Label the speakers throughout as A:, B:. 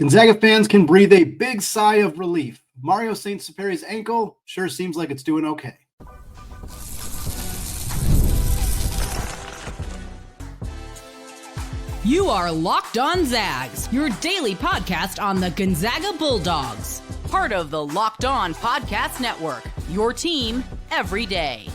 A: Gonzaga fans can breathe a big sigh of relief. Mario Saint-Supery's ankle sure seems like it's doing okay.
B: You are Locked On Zags, your daily podcast on the Gonzaga Bulldogs. Part of the Locked On Podcast Network, your team every day.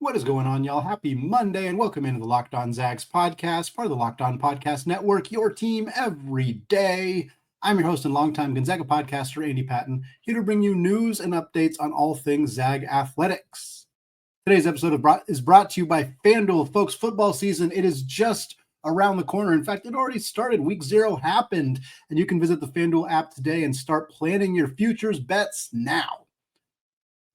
A: What is going on, y'all? Happy Monday and welcome into the Locked On Zags podcast, part of the Locked On Podcast Network, your team every day. I'm your host and longtime Gonzaga podcaster, Andy Patton, here to bring you news and updates on all things Zag athletics. Today's episode is brought to you by FanDuel. Folks, football season, it is just around the corner. In fact, it already started. Week 0 happened, and you can visit the FanDuel app today and start planning your futures bets now.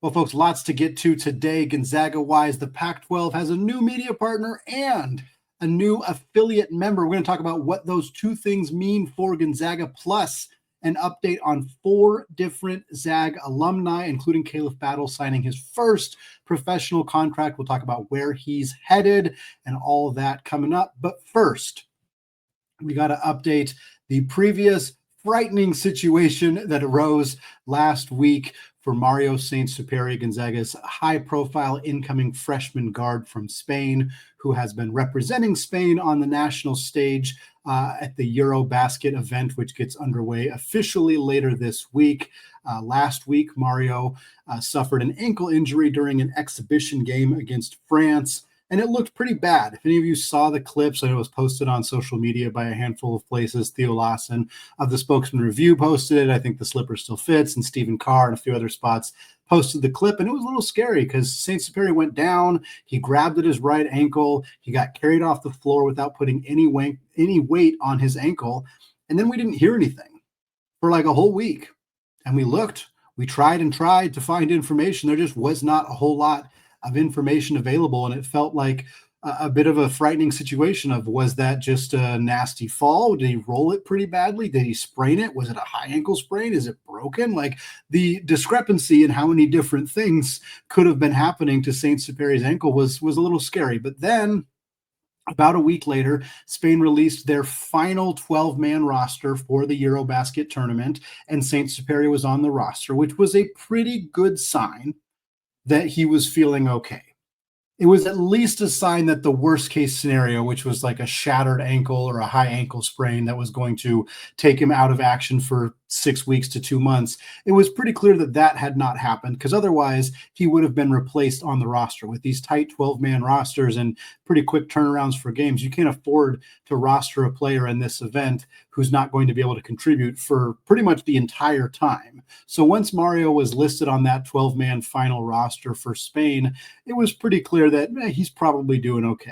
A: Well, folks, lots to get to today. Gonzaga-wise, the Pac-12 has a new media partner and a new affiliate member. We're going to talk about what those two things mean for Gonzaga, plus an update on 4 different Zag alumni, including Khalif signing his first professional contract. We'll talk about where he's headed and all of that coming up. But first, we got to update the previous frightening situation that arose last week for Mario Saint-Supery, Gonzaga's high-profile incoming freshman guard from Spain, who has been representing Spain on the national stage at the EuroBasket event, which gets underway officially later this week. Last week, Mario suffered an ankle injury during an exhibition game against France, and it looked pretty bad. If any of you saw the clips, and it was posted on social media by a handful of places, Theo Lawson of the Spokesman Review posted it. I think the slipper still fits, and Stephen Carr and a few other spots posted the clip, and it was a little scary because Saint-Supery went down. He grabbed at his right ankle. He got carried off the floor without putting any weight on his ankle, and then we didn't hear anything for like a whole week. And we tried to find information. There just was not a whole lot of information available, and it felt like a bit of a frightening situation of, was that just a nasty fall? Did he roll it pretty badly? Did he sprain it? Was it a high ankle sprain? Is it broken? Like, the discrepancy in how many different things could have been happening to Saint-Supery's ankle was a little scary. But then about a week later, Spain released their final 12-man roster for the EuroBasket tournament, and Saint-Supery was on the roster, which was a pretty good sign that he was feeling okay. It was at least a sign that the worst case scenario, which was like a shattered ankle or a high ankle sprain that was going to take him out of action for 6 weeks to 2 months, it was pretty clear that that had not happened, because otherwise he would have been replaced on the roster. With these tight 12-man rosters and pretty quick turnarounds for games, you can't afford to roster a player in this event who's not going to be able to contribute for pretty much the entire time. So once Mario was listed on that 12-man final roster for Spain, it was pretty clear that he's probably doing okay.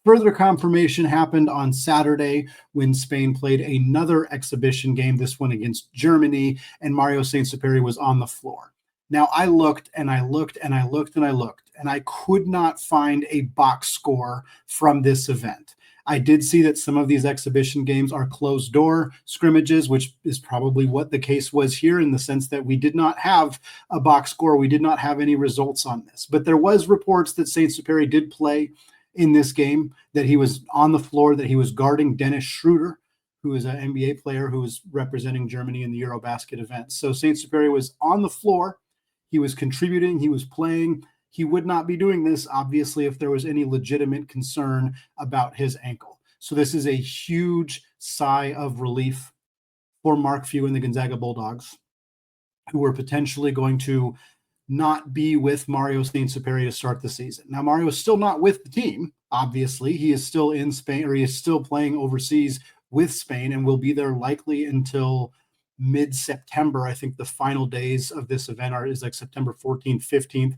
A: Further confirmation happened on Saturday when Spain played another exhibition game, this one against Germany, and Mario Saint-Supery was on the floor. Now, I looked and I looked and I looked and I looked, and I could not find a box score from this event. I did see that some of these exhibition games are closed door scrimmages, which is probably what the case was here, in the sense that we did not have a box score. We did not have any results on this, but there was reports that Saint-Supery did play in this game, that he was on the floor, that he was guarding Dennis Schroeder, who is an NBA player who was representing Germany in the EuroBasket event. So Saint-Supery was on the floor. He was contributing. He was playing. He would not be doing this, obviously, if there was any legitimate concern about his ankle. So this is a huge sigh of relief for Mark PHEW and the Gonzaga Bulldogs, who were potentially going to not be with Mario Saint-Supery to start the season. Now, Mario is still not with the team, obviously. He is still in Spain, or he is still playing overseas with Spain, and will be there likely until mid-September. I think the final days of this event is like September 14th, 15th.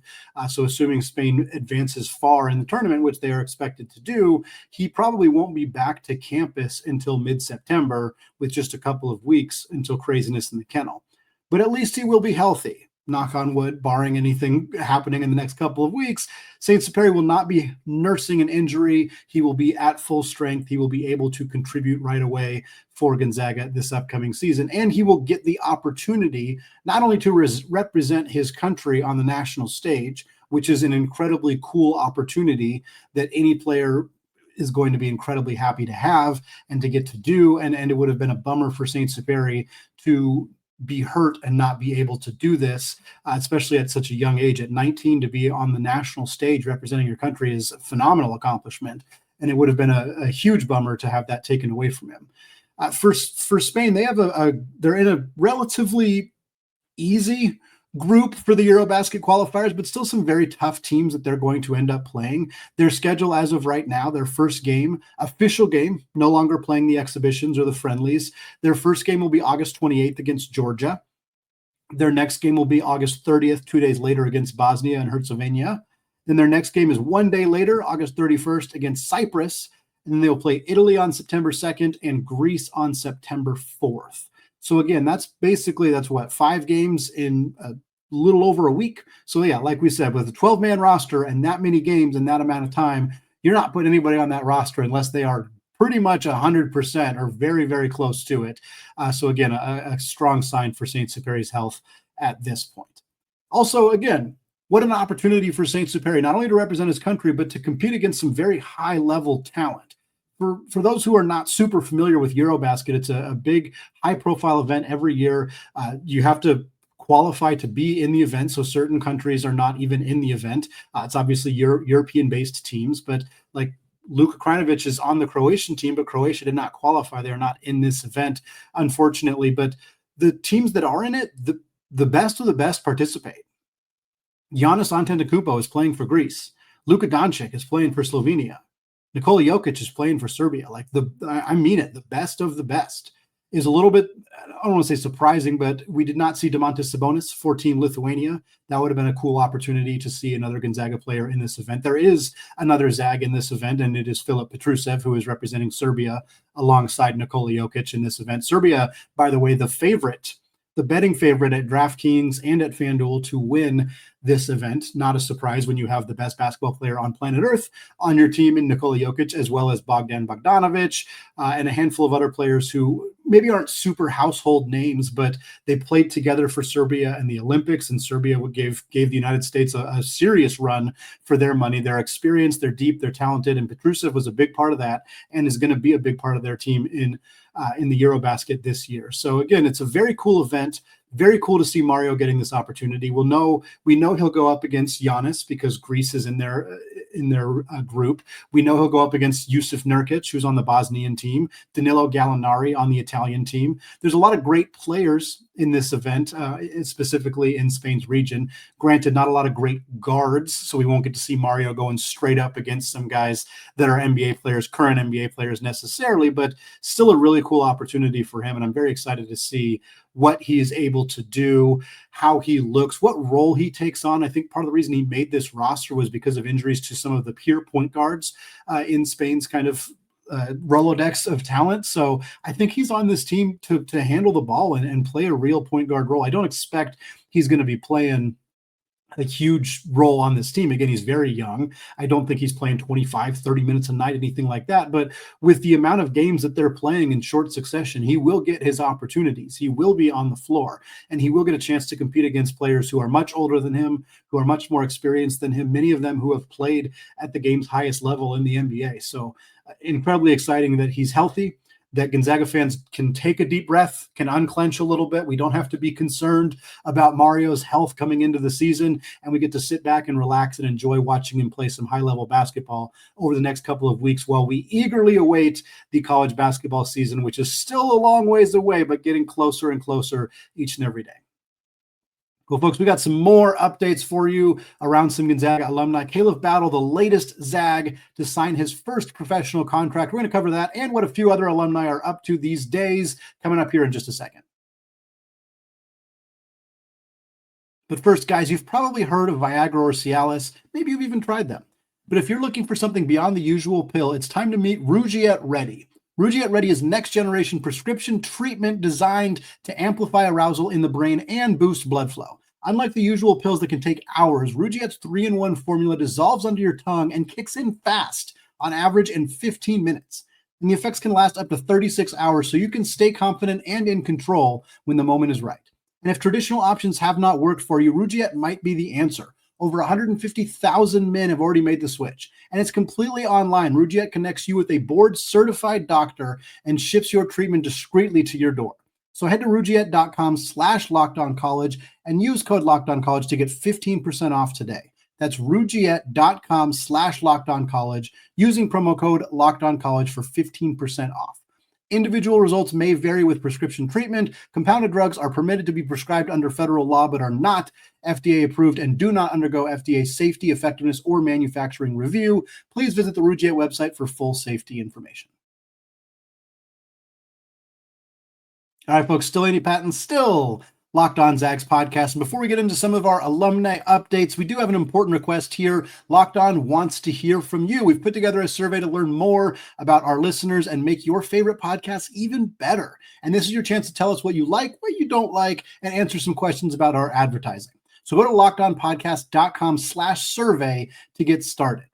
A: So assuming Spain advances far in the tournament, which they are expected to do, he probably won't be back to campus until mid-September, with just a couple of weeks until craziness in the kennel. But at least he will be healthy. Knock on wood, barring anything happening in the next couple of weeks, Saint-Supery will not be nursing an injury. He will be at full strength. He will be able to contribute right away for Gonzaga this upcoming season. And he will get the opportunity not only to represent his country on the national stage, which is an incredibly cool opportunity that any player is going to be incredibly happy to have and to get to do. And it would have been a bummer for Saint-Supery to be hurt and not be able to do this, especially at such a young age. At 19, to be on the national stage representing your country is a phenomenal accomplishment. And it would have been a huge bummer to have that taken away from him. For Spain, they have they're in a relatively easy group for the EuroBasket qualifiers, but still some very tough teams that they're going to end up playing. Their schedule as of right now, their first game, official game, no longer playing the exhibitions or the friendlies. Their first game will be August 28th against Georgia. Their next game will be August 30th, 2 days later against Bosnia and Herzegovina. Then their next game is 1 day later, August 31st against Cyprus. And then they'll play Italy on September 2nd and Greece on September 4th. So again, that's what, 5 games in a little over a week. So yeah, like we said, with a 12-man roster and that many games in that amount of time, you're not putting anybody on that roster unless they are pretty much 100% or very, very close to it. So again, a strong sign for Saint-Supery's health at this point. Also, again, what an opportunity for Saint-Supery, not only to represent his country, but to compete against some very high-level talent. For those who are not super familiar with EuroBasket, it's a big, high-profile event every year. You have to qualify to be in the event, so certain countries are not even in the event. It's obviously European-based teams, but like Luka Krajinovic is on the Croatian team, but Croatia did not qualify. They're not in this event, unfortunately. But the teams that are in it, the best of the best participate. Giannis Antetokounmpo is playing for Greece. Luka Doncic is playing for Slovenia. Nikola Jokic is playing for Serbia. Like I mean it, the best of the best. Is a little bit, I don't want to say surprising, but we did not see Domantas Sabonis for Team Lithuania. That would have been a cool opportunity to see another Gonzaga player in this event. There is another Zag in this event, and it is Filip Petrusev, who is representing Serbia alongside Nikola Jokic in this event. Serbia, by the way, the betting favorite at DraftKings and at FanDuel to win this event. Not a surprise when you have the best basketball player on planet Earth on your team in Nikola Jokic, as well as Bogdan Bogdanovic and a handful of other players who maybe aren't super household names, but they played together for Serbia in the Olympics, and Serbia gave the United States a serious run for their money. They're experienced, they're deep, they're talented, and Petrusev was a big part of that and is going to be a big part of their team in the EuroBasket this year. So again, it's a very cool event. Very cool to see Mario getting this opportunity. We know he'll go up against Giannis because Greece is in their group. We know he'll go up against Jusuf Nurkic, who's on the Bosnian team, Danilo Gallinari on the Italian team. There's a lot of great players in this event, specifically in Spain's region. Granted, not a lot of great guards, so we won't get to see Mario going straight up against some guys that are NBA players, current NBA players necessarily, but still a really cool opportunity for him. And I'm very excited to see what he is able to do, how he looks, what role he takes on. I think part of the reason he made this roster was because of injuries to some of the peer point guards in Spain's kind of Rolodex of talent. So I think he's on this team to handle the ball and play a real point guard role. I don't expect he's going to be playing a huge role on this team. Again, he's very young. I don't think he's playing 25, 30 minutes a night, anything like that. But with the amount of games that they're playing in short succession, he will get his opportunities. He will be on the floor, and he will get a chance to compete against players who are much older than him, who are much more experienced than him, many of them who have played at the game's highest level in the NBA. So incredibly exciting that he's healthy, that Gonzaga fans can take a deep breath, can unclench a little bit. We don't have to be concerned about Mario's health coming into the season, and we get to sit back and relax and enjoy watching him play some high-level basketball over the next couple of weeks while we eagerly await the college basketball season, which is still a long ways away, but getting closer and closer each and every day. Well, folks, we got some more updates for you around some Gonzaga alumni. Khalif Battle, the latest Zag to sign his first professional contract. We're going to cover that and what a few other alumni are up to these days coming up here in just a second. But first, guys, you've probably heard of Viagra or Cialis. Maybe you've even tried them. But if you're looking for something beyond the usual pill, it's time to meet Rugiet Ready. Rugiet Ready is next-generation prescription treatment designed to amplify arousal in the brain and boost blood flow. Unlike the usual pills that can take hours, Rugiet's 3-in-1 formula dissolves under your tongue and kicks in fast, on average in 15 minutes. And the effects can last up to 36 hours, so you can stay confident and in control when the moment is right. And if traditional options have not worked for you, Rugiet might be the answer. Over 150,000 men have already made the switch, and it's completely online. Rugiet connects you with a board-certified doctor and ships your treatment discreetly to your door. So head to rugiet.com/lockedoncollege and use code lockedoncollege to get 15% off today. That's rugiet.com/lockedoncollege using promo code lockedoncollege for 15% off. Individual results may vary with prescription treatment. Compounded drugs are permitted to be prescribed under federal law but are not FDA approved and do not undergo FDA safety, effectiveness, or manufacturing review. Please visit the Rugiet website for full safety information. All right, folks, still Andy Patton, still Locked On Zags podcast. And before we get into some of our alumni updates, we do have an important request here. Locked On wants to hear from you. We've put together a survey to learn more about our listeners and make your favorite podcasts even better. And this is your chance to tell us what you like, what you don't like, and answer some questions about our advertising. So go to lockedonpodcast.com/survey to get started.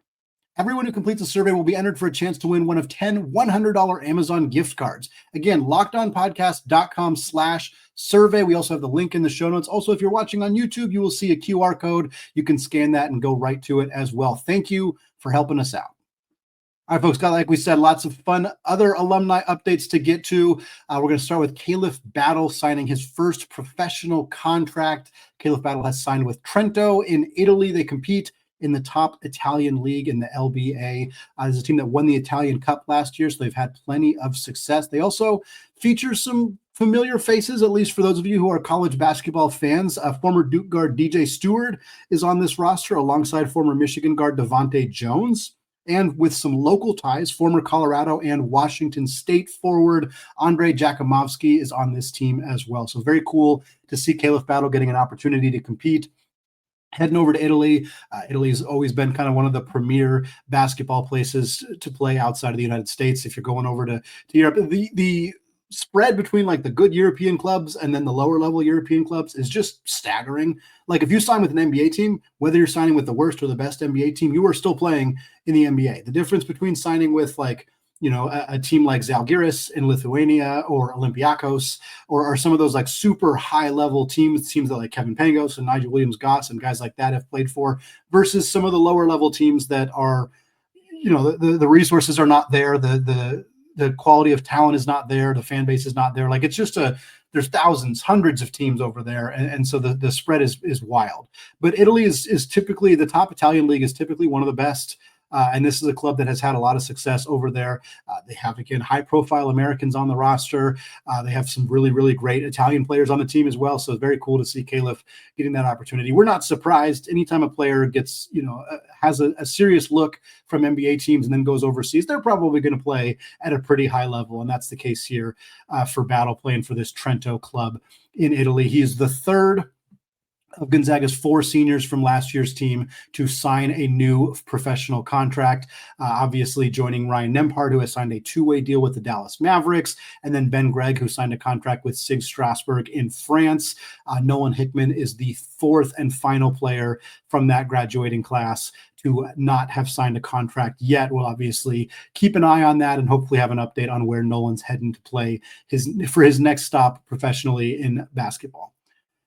A: Everyone who completes the survey will be entered for a chance to win one of 10 $100 Amazon gift cards. Again, lockedonpodcast.com/survey. We also have the link in the show notes. Also, if you're watching on YouTube, you will see a QR code. You can scan that and go right to it as well. Thank you for helping us out. All right, folks, like we said, lots of fun other alumni updates to get to. We're going to start with Khalif Battle signing his first professional contract. Khalif Battle has signed with Trento in Italy. They compete in the top Italian league in the LBA. There's a team that won the Italian Cup last year, so they've had plenty of success. They also feature some familiar faces, at least for those of you who are college basketball fans. Former Duke guard DJ Stewart is on this roster alongside former Michigan guard Devontae Jones. And with some local ties, former Colorado and Washington State forward Andrei Jakimovsky is on this team as well. So very cool to see Khalif Battle getting an opportunity to compete. Heading over to Italy. Italy's always been kind of one of the premier basketball places to play outside of the United States. If you're going over to Europe, the spread between like the good European clubs and then the lower level European clubs is just staggering. Like if you sign with an NBA team, whether you're signing with the worst or the best NBA team, you are still playing in the NBA. The difference between signing with like, you know, a team like Zalgiris in Lithuania or Olympiakos or some of those like super high level teams that like Kevin Pangos and Nigel Williams-Goss and guys like that have played for, versus some of the lower level teams that are, you know, the resources are not there. The quality of talent is not there. The fan base is not there. Like it's just there's thousands, hundreds of teams over there. And so the spread is wild, but Italy is typically, the top Italian league is typically one of the best. And this is a club that has had a lot of success over there. They have, again, high-profile Americans on the roster. They have some really, really great Italian players on the team as well. So it's very cool to see Khalif getting that opportunity. We're not surprised anytime a player gets, you know, has a serious look from NBA teams and then goes overseas, they're probably going to play at a pretty high level. And that's the case here for Battle, playing for this Trento club in Italy. He is the third of Gonzaga's 4 seniors from last year's team to sign a new professional contract. Obviously joining Ryan Nembhard, who has signed a 2-way deal with the Dallas Mavericks, and then Ben Gregg, who signed a contract with SIG Strasbourg in France. Nolan Hickman is the 4th and final player from that graduating class to not have signed a contract yet. We'll obviously keep an eye on that and hopefully have an update on where Nolan's heading to play for his next stop professionally in basketball.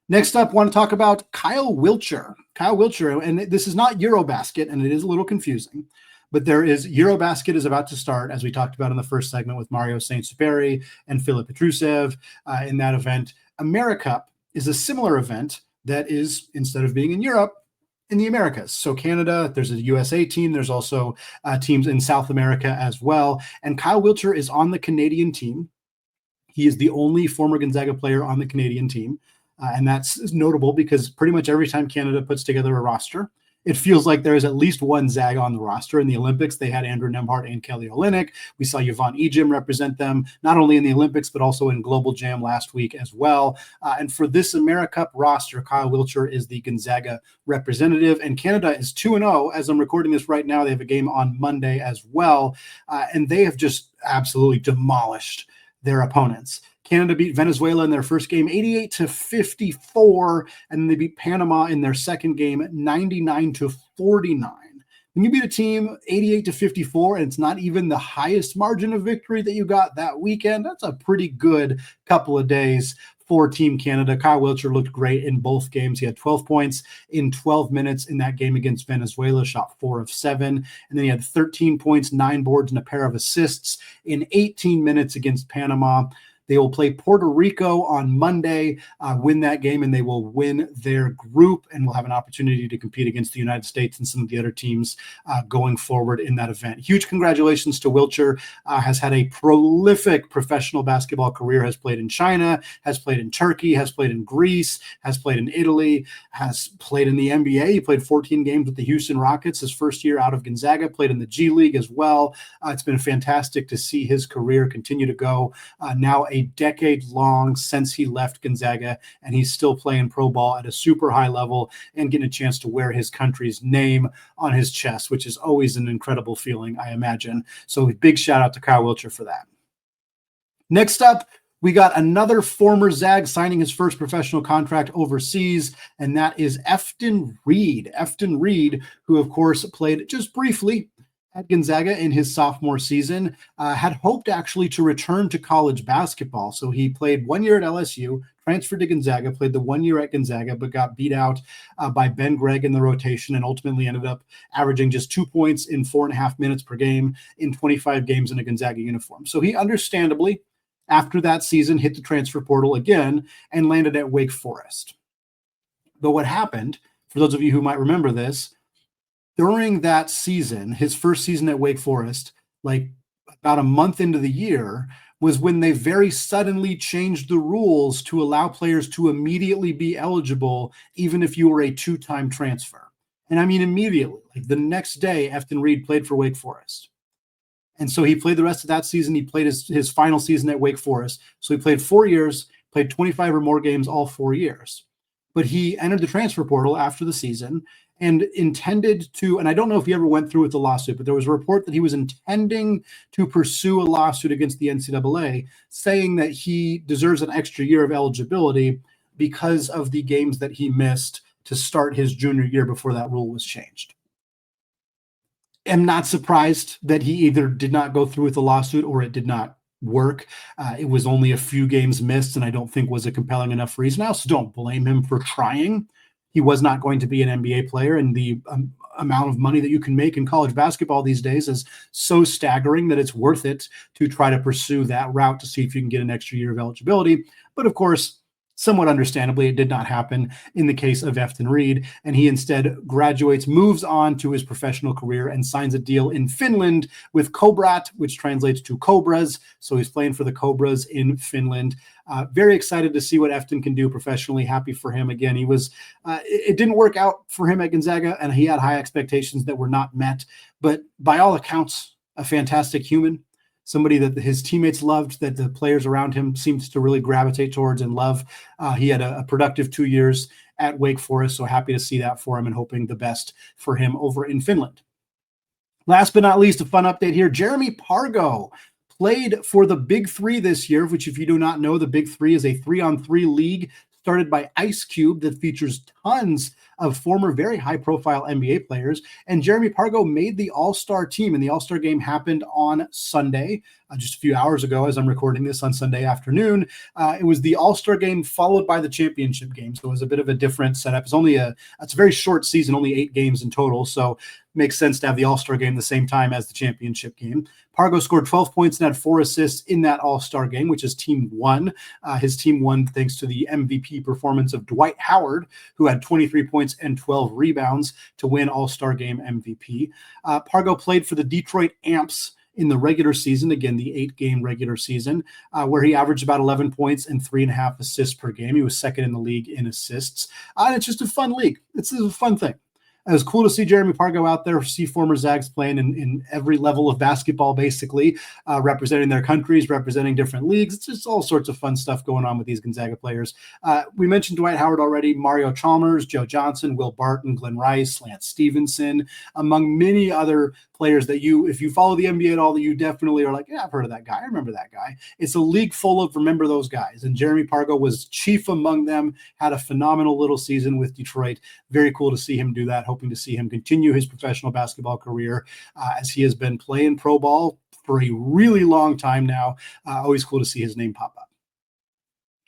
A: Next up, want to talk about Kyle Wiltjer. Kyle Wiltjer, and this is not EuroBasket, and it is a little confusing, but EuroBasket is about to start, as we talked about in the first segment with Mario Saint-Supery and Filip Petrusev in that event. AmeriCup is a similar event that is, instead of being in Europe, in the Americas. So Canada, there's a USA team. There's also teams in South America as well. And Kyle Wiltjer is on the Canadian team. He is the only former Gonzaga player on the Canadian team. And that's notable because pretty much every time Canada puts together a roster, it feels like there is at least one Zag on the roster. In the Olympics, they had Andrew Nembhard and Kelly Olynyk. We saw Yvonne Ejim represent them, not only in the Olympics, but also in Global Jam last week as well. And for this AmeriCup roster, Kyle Wiltjer is the Gonzaga representative. And Canada is 2-0. As I'm recording this right now, they have a game on Monday as well. And they have just absolutely demolished their opponents. Canada beat Venezuela in their first game 88-54, and then they beat Panama in their second game 99-49. When you beat a team 88-54, and it's not even the highest margin of victory that you got that weekend, that's a pretty good couple of days for Team Canada. Kyle Wiltjer looked great in both games. He had 12 points in 12 minutes in that game against Venezuela, shot 4 of 7. And then he had 13 points, 9 boards, and a pair of assists in 18 minutes against Panama. They will play Puerto Rico on Monday, win that game, and they will win their group and will have an opportunity to compete against the United States and some of the other teams going forward in that event. Huge congratulations to Wiltjer. Has had a prolific professional basketball career, has played in China, has played in Turkey, has played in Greece, has played in Italy, has played in the NBA. He played 14 games with the Houston Rockets his first year out of Gonzaga, played in the G League as well. It's been fantastic to see his career continue to go. Now a decade long since he left Gonzaga, and he's still playing pro ball at a super high level and getting a chance to wear his country's name on his chest, which is always an incredible feeling, I imagine. So big shout out to Kyle Wiltjer for that. Next up, we got another former Zag signing his first professional contract overseas, and that is Efton Reid. Efton Reid, who of course played just briefly at Gonzaga in his sophomore season, had hoped actually to return to college basketball. So he played 1 year at LSU, transferred to Gonzaga, played the 1 year at Gonzaga, but got beat out by Ben Gregg in the rotation and ultimately ended up averaging just 2 points in 4.5 minutes per game in 25 games in a Gonzaga uniform. So he understandably, after that season, hit the transfer portal again and landed at Wake Forest. But what happened, for those of you who might remember this, during that season, his first season at Wake Forest, like about a month into the year, was when they very suddenly changed the rules to allow players to immediately be eligible, even if you were a 2-time transfer. And I mean immediately, like the next day, Efton Reid played for Wake Forest. And so he played the rest of that season. He played his final season at Wake Forest. So he played 4 years, played 25 or more games all 4 years. But he entered the transfer portal after the season and intended to, and I don't know if he ever went through with the lawsuit, but there was a report that he was intending to pursue a lawsuit against the NCAA, saying that he deserves an extra year of eligibility because of the games that he missed to start his junior year before that rule was changed. I'm not surprised that he either did not go through with the lawsuit or it did not work. It was only a few games missed, and I don't think was a compelling enough reason. I also don't blame him for trying. He was not going to be an NBA player, and the amount of money that you can make in college basketball these days is so staggering that it's worth it to try to pursue that route to see if you can get an extra year of eligibility. But of course, somewhat understandably, it did not happen in the case of Efton Reid, and he instead graduates, moves on to his professional career, and signs a deal in Finland with Kobrat, which translates to Cobras. So he's playing for the Cobras in Finland. Very excited to see what Efton can do professionally. Happy for him. Again, it didn't work out for him at Gonzaga, and he had high expectations that were not met. But by all accounts, a fantastic human. Somebody that his teammates loved, that the players around him seemed to really gravitate towards and love. He had a productive 2 years at Wake Forest, so happy to see that for him and hoping the best for him over in Finland. Last but not least, a fun update here. Jeremy Pargo played for the Big Three this year, which if you do not know, the Big Three is a 3-on-3 league started by Ice Cube that features tons of former very high-profile NBA players. And Jeremy Pargo made the All-Star team, and the All-Star game happened on Sunday, just a few hours ago as I'm recording this on Sunday afternoon. It was the All-Star game followed by the championship game, so it was a bit of a different setup. It's a very short season, only 8 games in total, so makes sense to have the All-Star game the same time as the championship game. Pargo scored 12 points and had 4 assists in that All-Star game, which is team won. His team won thanks to the MVP performance of Dwight Howard, who had 23 points and 12 rebounds to win All-Star game MVP. Pargo played for the Detroit Amps in the regular season, again, the 8-game regular season, where he averaged about 11 points and 3.5 assists per game. He was second in the league in assists. And it's just a fun league. It's a fun thing. It was cool to see Jeremy Pargo out there, see former Zags playing in every level of basketball, basically, representing their countries, representing different leagues. It's just all sorts of fun stuff going on with these Gonzaga players. We mentioned Dwight Howard already, Mario Chalmers, Joe Johnson, Will Barton, Glenn Rice, Lance Stevenson, among many other players that if you follow the NBA at all, that you definitely are like, yeah, I've heard of that guy. I remember that guy. It's a league full of remember those guys. And Jeremy Pargo was chief among them, had a phenomenal little season with Detroit. Very cool to see him do that. Hoping to see him continue his professional basketball career as he has been playing pro ball for a really long time now. Always cool to see his name pop up.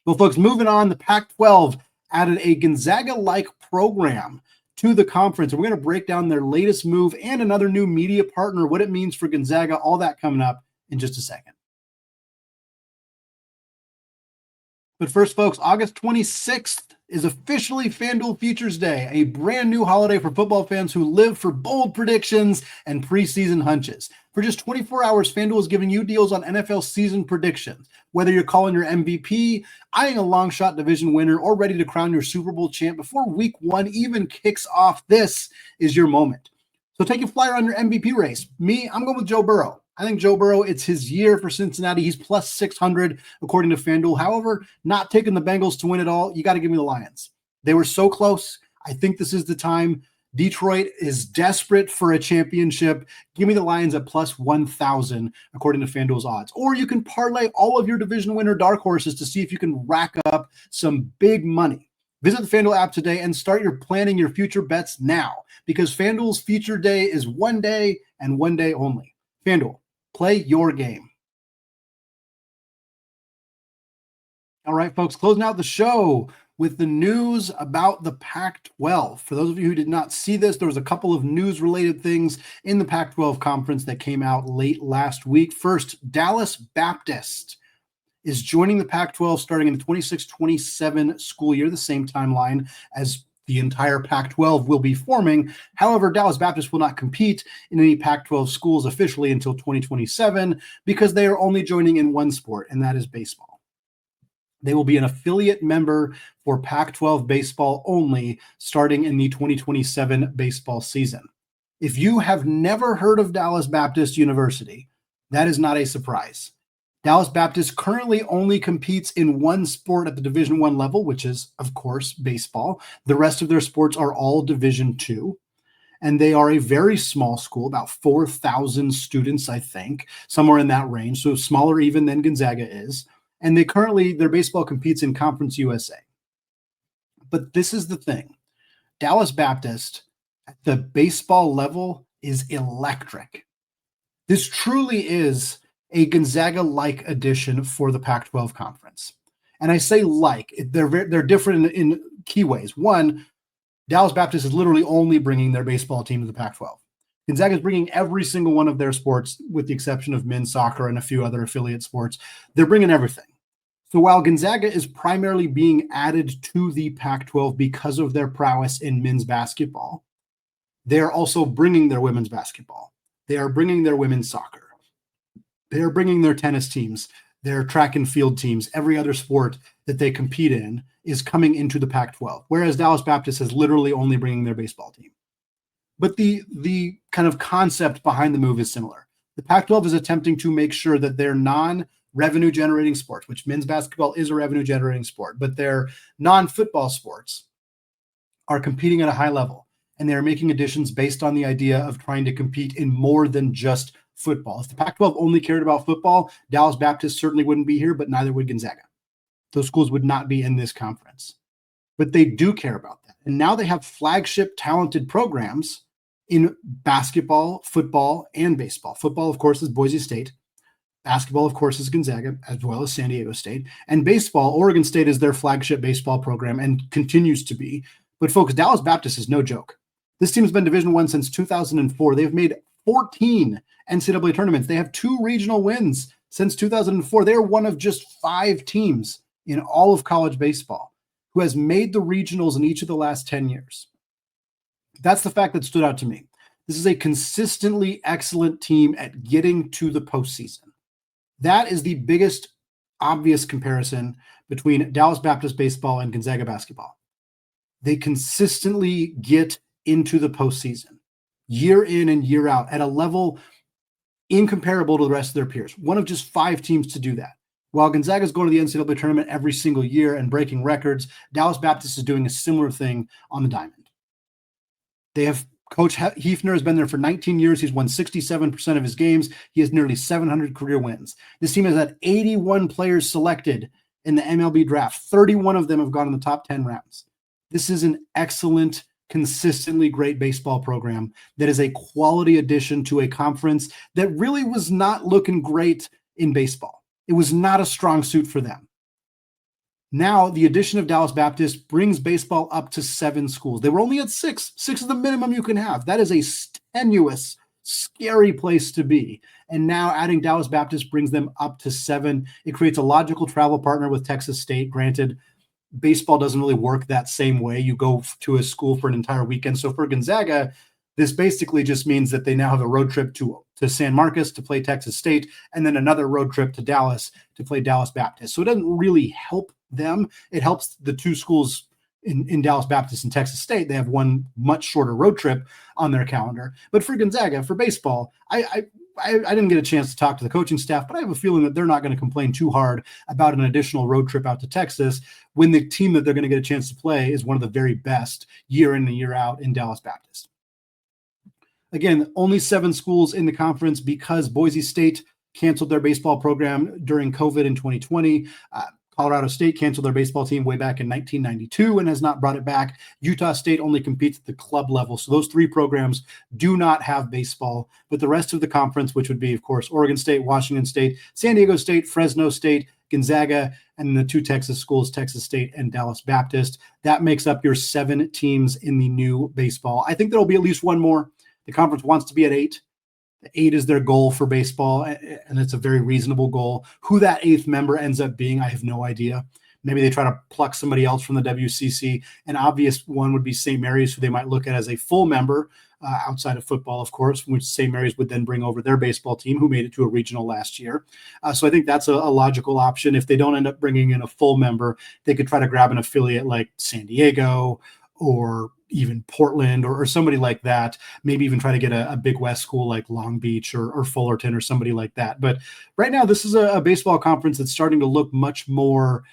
A: Well, folks, moving on, the Pac-12 added a Gonzaga-like program to the conference. And we're going to break down their latest move and another new media partner, what it means for Gonzaga, all that coming up in just a second. But first, folks, August 26th is officially FanDuel Futures Day, a brand new holiday for football fans who live for bold predictions and preseason hunches. For just 24 hours, FanDuel is giving you deals on NFL season predictions. Whether you're calling your MVP, eyeing a long shot division winner, or ready to crown your Super Bowl champ before week 1 even kicks off, this is your moment. So take a flyer on your MVP race. Me, I'm going with Joe Burrow. I think Joe Burrow, it's his year for Cincinnati. He's plus 600 according to FanDuel. However, not taking the Bengals to win it all, you got to give me the Lions. They were so close. I think this is the time. Detroit is desperate for a championship. Give me the Lions at plus 1,000 according to FanDuel's odds. Or you can parlay all of your division winner dark horses to see if you can rack up some big money. Visit the FanDuel app today and start planning your future bets now, because FanDuel's Future Day is one day and one day only. FanDuel. Play your game. All right, folks, closing out the show with the news about the Pac-12. For those of you who did not see this, there was a couple of news-related things in the Pac-12 conference that came out late last week. First, Dallas Baptist is joining the Pac-12 starting in the 26-27 school year, the same timeline as the entire Pac-12 will be forming. However, Dallas Baptist will not compete in any Pac-12 schools officially until 2027 because they are only joining in one sport, and that is baseball. They will be an affiliate member for Pac-12 baseball only starting in the 2027 baseball season. If you have never heard of Dallas Baptist University, that is not a surprise. Dallas Baptist currently only competes in one sport at the Division I level, which is, of course, baseball. The rest of their sports are all Division II, and they are a very small school, about 4,000 students, I think, somewhere in that range, so smaller even than Gonzaga is. And their baseball competes in Conference USA. But this is the thing. Dallas Baptist at the baseball level is electric. This truly is a Gonzaga-like addition for the Pac-12 conference. And I say like, they're different in key ways. One, Dallas Baptist is literally only bringing their baseball team to the Pac-12. Gonzaga is bringing every single one of their sports, with the exception of men's soccer and a few other affiliate sports. They're bringing everything. So while Gonzaga is primarily being added to the Pac-12 because of their prowess in men's basketball, they are also bringing their women's basketball. They are bringing their women's soccer. They are bringing their tennis teams, their track and field teams. Every other sport that they compete in is coming into the Pac-12, whereas Dallas Baptist is literally only bringing their baseball team. But the kind of concept behind the move is similar. The Pac-12 is attempting to make sure that their non-revenue generating sports, which men's basketball is a revenue generating sport, but their non-football sports are competing at a high level. And they're making additions based on the idea of trying to compete in more than just football. If the Pac-12 only cared about football, Dallas Baptist certainly wouldn't be here, but neither would Gonzaga. Those schools would not be in this conference. But they do care about that. And now they have flagship talented programs in basketball, football, and baseball. Football, of course, is Boise State. Basketball, of course, is Gonzaga, as well as San Diego State. And baseball, Oregon State is their flagship baseball program and continues to be. But folks, Dallas Baptist is no joke. This team has been Division I since 2004. They've made 14 NCAA tournaments. They have 2 regional wins since 2004. They are one of just 5 teams in all of college baseball who has made the regionals in each of the last 10 years. That's the fact that stood out to me. This is a consistently excellent team at getting to the postseason. That is the biggest obvious comparison between Dallas Baptist baseball and Gonzaga basketball. They consistently get into the postseason year in and year out at a level incomparable to the rest of their peers. One of just 5 teams to do that. While Gonzaga is going to the NCAA tournament every single year and breaking records, Dallas Baptist is doing a similar thing on the diamond. They have Coach Hefner has been there for 19 years. He's won 67% of his games. He has nearly 700 career wins. This team has had 81 players selected in the MLB draft. 31 of them have gone in the top 10 rounds. This is an excellent, consistently great baseball program that is a quality addition to a conference that really was not looking great in baseball. It was not a strong suit for them. Now, the addition of Dallas Baptist brings baseball up to 7 schools. They were only at 6. 6 is the minimum you can have. That is a tenuous, scary place to be. And now adding Dallas Baptist brings them up to 7. It creates a logical travel partner with Texas State. Granted, baseball doesn't really work that same way. You go to a school for an entire weekend. So for Gonzaga, this basically just means that they now have a road trip to San Marcos to play Texas State, and then another road trip to Dallas to play Dallas Baptist. So it doesn't really help them. It helps the 2 schools in Dallas Baptist and Texas State. They have one much shorter road trip on their calendar. But for Gonzaga, for baseball, I didn't get a chance to talk to the coaching staff, but I have a feeling that they're not going to complain too hard about an additional road trip out to Texas when the team that they're going to get a chance to play is one of the very best year in and year out in Dallas Baptist. Again, only 7 schools in the conference because Boise State canceled their baseball program during COVID in 2020. Colorado State canceled their baseball team way back in 1992 and has not brought it back. Utah State only competes at the club level. So those 3 programs do not have baseball, but the rest of the conference, which would be, of course, Oregon State, Washington State, San Diego State, Fresno State, Gonzaga, and the 2 Texas schools, Texas State and Dallas Baptist. That makes up your 7 teams in the new baseball. I think there'll be at least one more. The conference wants to be at 8. 8 is their goal for baseball, and it's a very reasonable goal. Who that 8th member ends up being, I have no idea. Maybe they try to pluck somebody else from the WCC. An obvious one would be St. Mary's, who they might look at as a full member outside of football, of course, which St. Mary's would then bring over their baseball team, who made it to a regional last year. So I think that's a logical option. If they don't end up bringing in a full member, they could try to grab an affiliate like San Diego or even Portland or somebody like that, maybe even try to get a Big West school like Long Beach or Fullerton or somebody like that. But right now, this is a baseball conference that's starting to look much more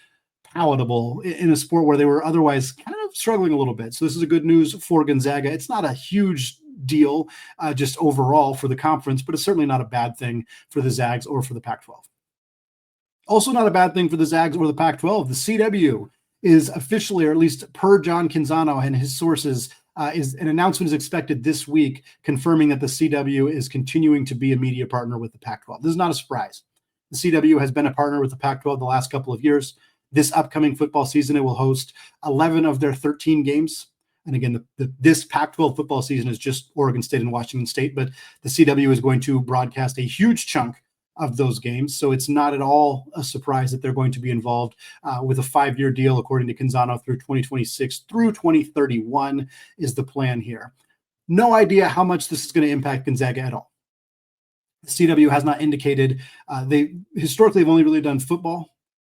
A: palatable in a sport where they were otherwise kind of struggling a little bit. So this is a good news for Gonzaga. It's not a huge deal just overall for the conference, but it's certainly not a bad thing for the Zags or for the Pac-12. Also not a bad thing for the Zags or the Pac-12. The CW is officially, or at least per John Canzano and his sources, is an announcement is expected this week confirming that the CW is continuing to be a media partner with the Pac-12. This is not a surprise. The CW has been a partner with the Pac-12 the last couple of years. This upcoming football season, it will host 11 of their 13 games. And again, this Pac-12 football season is just Oregon State and Washington State, but the CW is going to broadcast a huge chunk of those games. So it's not at all a surprise that they're going to be involved with a 5-year deal, according to Canzano, through 2026 through 2031 is the plan here. No idea how much this is going to impact Gonzaga at all. The CW has not indicated. They historically have only really done football,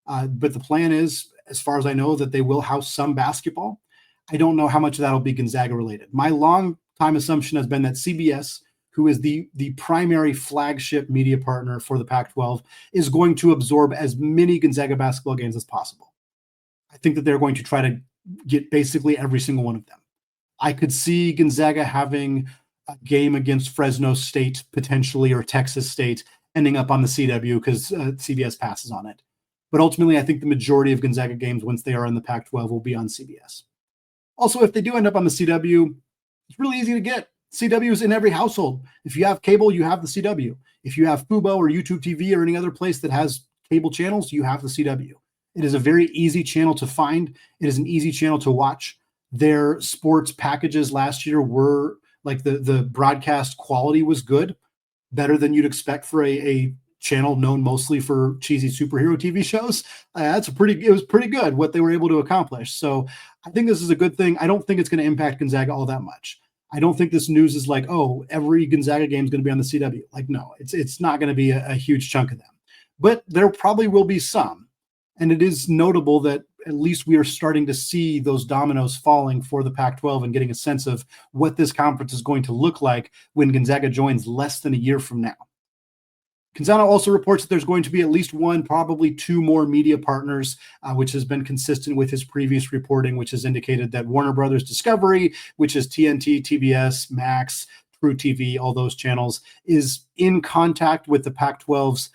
A: but the plan is, as far as I know, that they will house some basketball. I don't know how much of that will be Gonzaga related. My long time assumption has been that CBS, who is the primary flagship media partner for the Pac-12, is going to absorb as many Gonzaga basketball games as possible. I think that they're going to try to get basically every single one of them. I could see Gonzaga having a game against Fresno State potentially, or Texas State, ending up on the CW because CBS passes on it. But ultimately, I think the majority of Gonzaga games, once they are in the Pac-12, will be on CBS. Also, if they do end up on the CW, it's really easy to get. CW is in every household. If you have cable, you have the CW. If you have Fubo or YouTube TV or any other place that has cable channels, you have the CW. It is a very easy channel to find. It is an easy channel to watch. Their sports packages last year were like the broadcast quality was good, better than you'd expect for a channel known mostly for cheesy superhero TV shows. It was pretty good what they were able to accomplish. So I think this is a good thing. I don't think it's going to impact Gonzaga all that much. I don't think this news is like, oh, every Gonzaga game is going to be on the CW. Like, no, it's not going to be a huge chunk of them. But there probably will be some. And it is notable that at least we are starting to see those dominoes falling for the Pac-12 and getting a sense of what this conference is going to look like when Gonzaga joins less than a year from now. Canzano also reports that there's going to be at least one, probably 2 more media partners, which has been consistent with his previous reporting, which has indicated that Warner Brothers Discovery, which is TNT, TBS, Max, True TV, all those channels, is in contact with the Pac-12's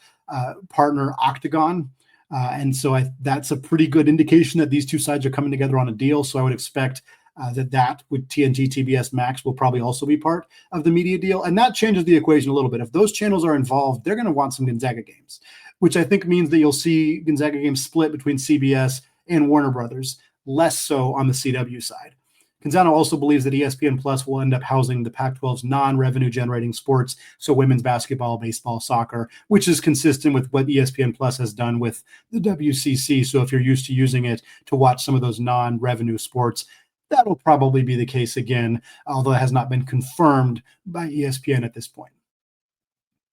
A: partner Octagon. And so that's a pretty good indication that these 2 sides are coming together on a deal. So I would expect that with TNT, TBS, Max will probably also be part of the media deal. And that changes the equation a little bit. If those channels are involved, they're going to want some Gonzaga games, which I think means that you'll see Gonzaga games split between CBS and Warner Brothers, less so on the CW side. Canzano also believes that ESPN Plus will end up housing the Pac-12's non-revenue generating sports, so women's basketball, baseball, soccer, which is consistent with what ESPN Plus has done with the WCC. So if you're used to using it to watch some of those non-revenue sports, that will probably be the case again, although it has not been confirmed by ESPN at this point.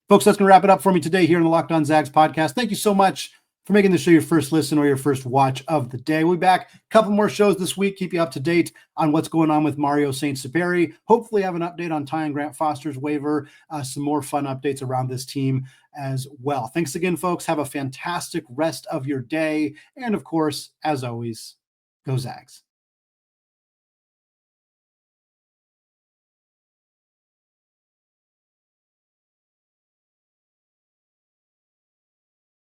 A: Folks, that's going to wrap it up for me today here in the Locked On Zags podcast. Thank you so much for making the show your first listen or your first watch of the day. We'll be back a couple more shows this week, keep you up to date on what's going on with Mario Saint-Supery. Hopefully have an update on Ty and Grant Foster's waiver, some more fun updates around this team as well. Thanks again, folks. Have a fantastic rest of your day. And of course, as always, go Zags.